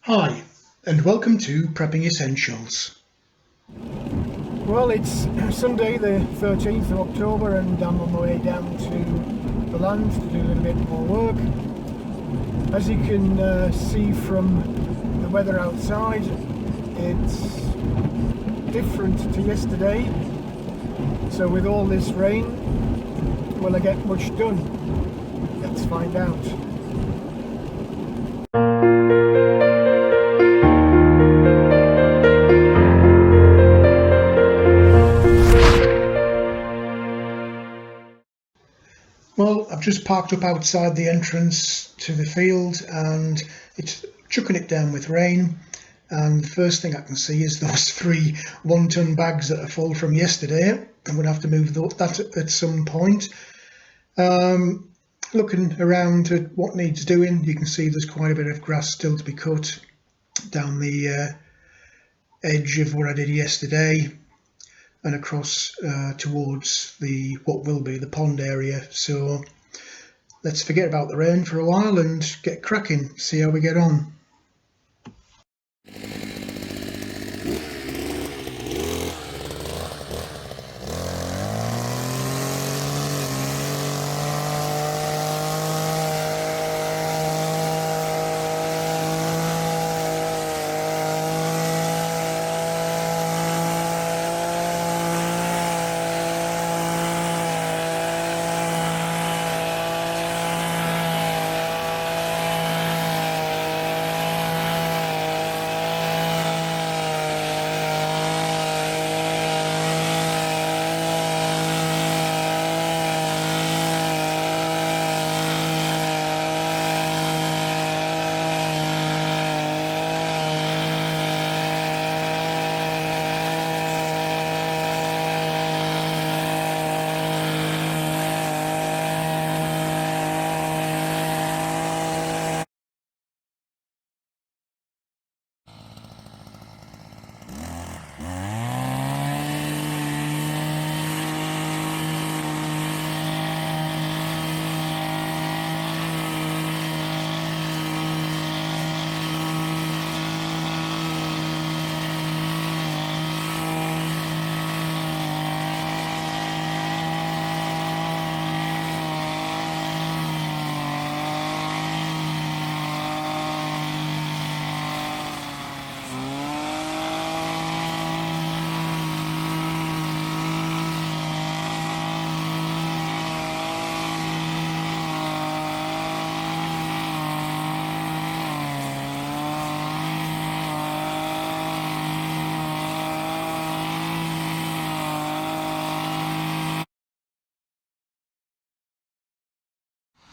Hi, and welcome to Prepping Essentials. Well, it's Sunday the 13th of October and I'm on my way down to the land to do a little bit more work. As you can see from the weather outside, it's different to yesterday. So with all this rain, will I get much done? Let's find out. Well, I've just parked up outside the entrance to the field and it's chucking it down with rain. And the first thing I can see is those three 1 ton bags that are full from yesterday. I'm going to have to move that at some point. Looking around at what needs doing, you can see there's quite a bit of grass still to be cut down the edge of what I did yesterday and across towards the what will be the pond area. So let's forget about the rain for a while and get cracking, see how we get on.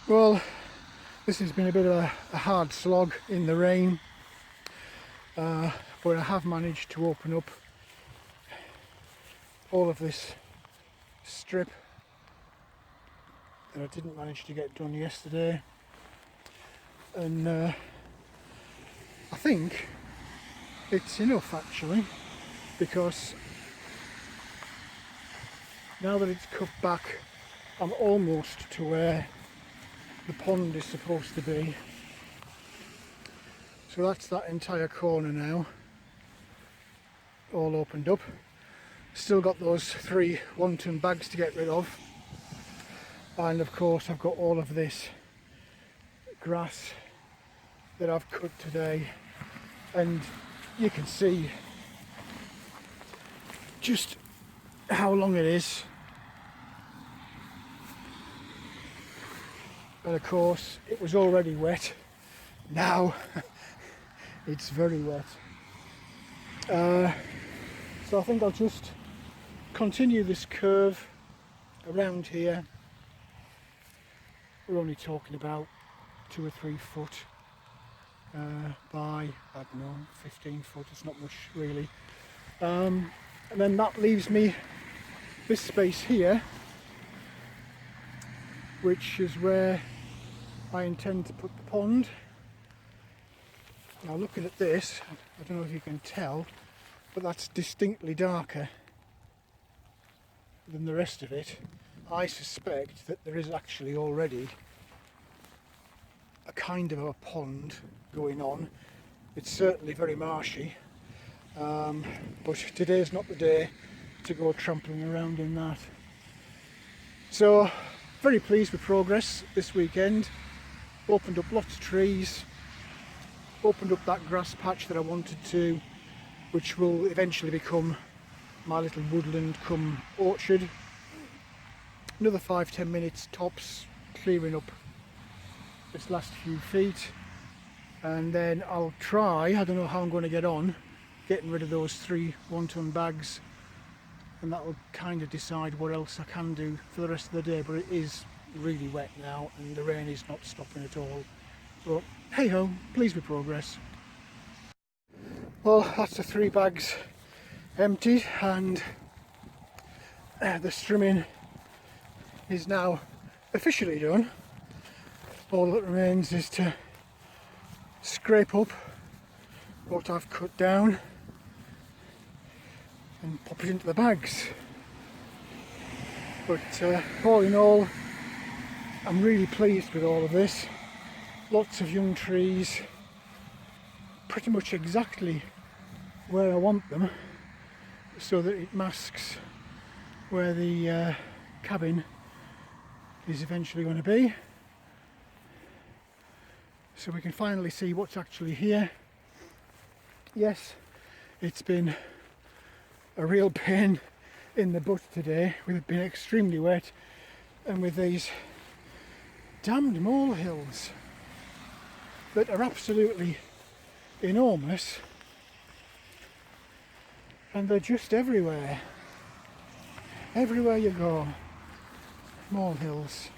Well, this has been a bit of a hard slog in the rain, but I have managed to open up all of this strip that I didn't manage to get done yesterday, and I think it's enough actually, because now that it's cut back I'm almost to where the pond is supposed to be. So that's that entire corner now all opened up. Still got those three 1 ton bags to get rid of, and of course I've got all of this grass that I've cut today, and you can see just how long it is. And of course it was already wet, now it's very wet. So I think I'll just continue this curve around here. We're only talking about 2 or 3 foot by, I don't know, 15 foot, it's not much really. And then that leaves me this space here, which is where I intend to put the pond. Now looking at this, I don't know if you can tell, but that's distinctly darker than the rest of it. I suspect that there is actually already a kind of a pond going on, It's certainly very marshy, but today's not the day to go trampling around in that. So very pleased with progress this weekend. Opened up lots of trees, opened up that grass patch that I wanted to, which will eventually become my little woodland come orchard. Another 5-10 minutes tops clearing up this last few feet, and then I'll try, I don't know how I'm going to get on, getting rid of those 3 1-ton bags, and that will kind of decide what else I can do for the rest of the day. But it is really wet now and the rain is not stopping at all. But hey ho, pleased with progress. Well, that's the 3 bags emptied, and the strimming is now officially done. All that remains is to scrape up what I've cut down and pop it into the bags. But all in all, I'm really pleased with all of this. Lots of young trees, pretty much exactly where I want them, so that it masks where the cabin is eventually going to be. So we can finally see what's actually here. Yes, it's been a real pain in the butt today. We've been extremely wet, and with these damned molehills that are absolutely enormous, and they're just everywhere. Everywhere you go, molehills.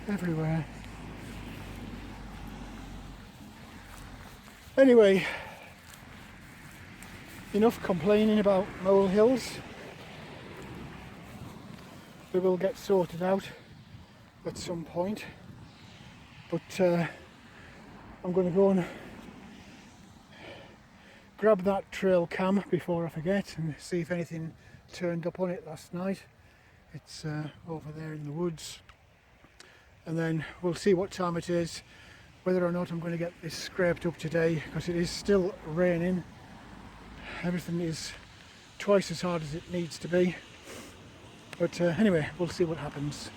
Everywhere. Anyway, enough complaining about molehills. They will get sorted out at some point, but I'm going to go and grab that trail cam before I forget and see if anything turned up on it last night. It's over there in the woods, and then we'll see what time it is, whether or not I'm going to get this scraped up today, because it is still raining. Everything is twice as hard as it needs to be, but anyway, we'll see what happens.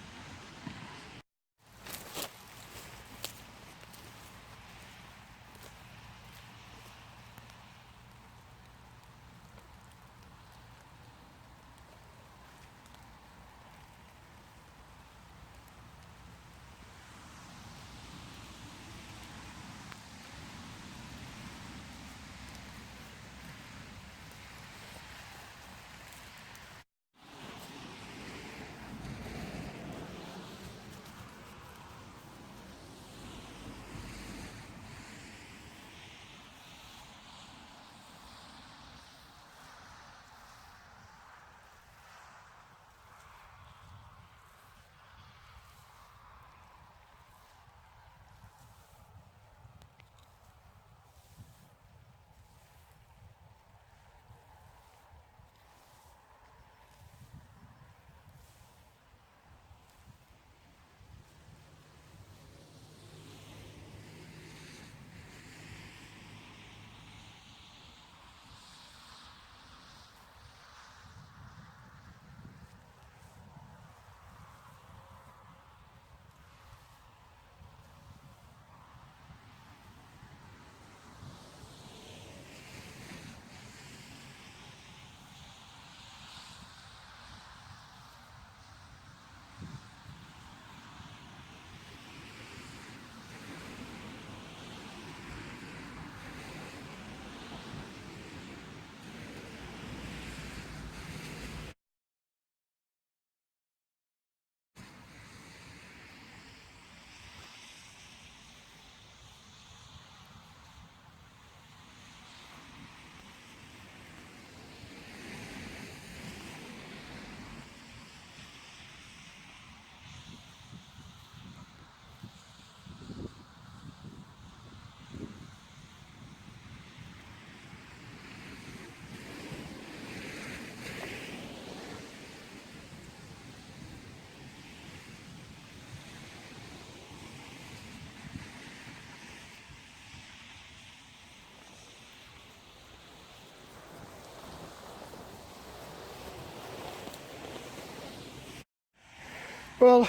Well,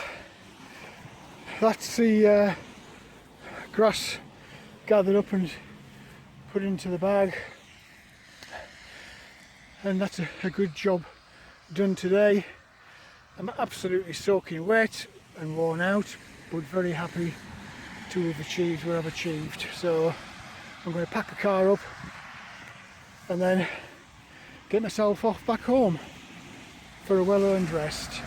that's the grass gathered up and put into the bag, and that's a good job done today. I'm absolutely soaking wet and worn out, but very happy to have achieved what I've achieved. So I'm going to pack the car up and then get myself off back home for a well-earned rest.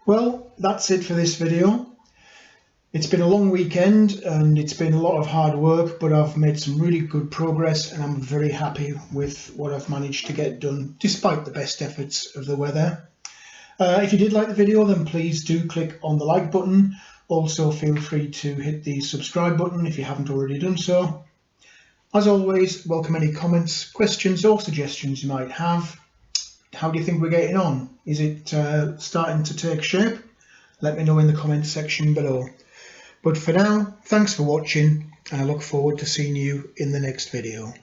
Well, that's it for this video. It's been a long weekend and it's been a lot of hard work, but I've made some really good progress and I'm very happy with what I've managed to get done despite the best efforts of the weather. If you did like the video, then please do click on the like button. Also feel free to hit the subscribe button if you haven't already done so. As always, welcome any comments, questions or suggestions you might have. How do you think we're getting on? Is it starting to take shape? Let me know in the comments section below. But for now, thanks for watching and I look forward to seeing you in the next video.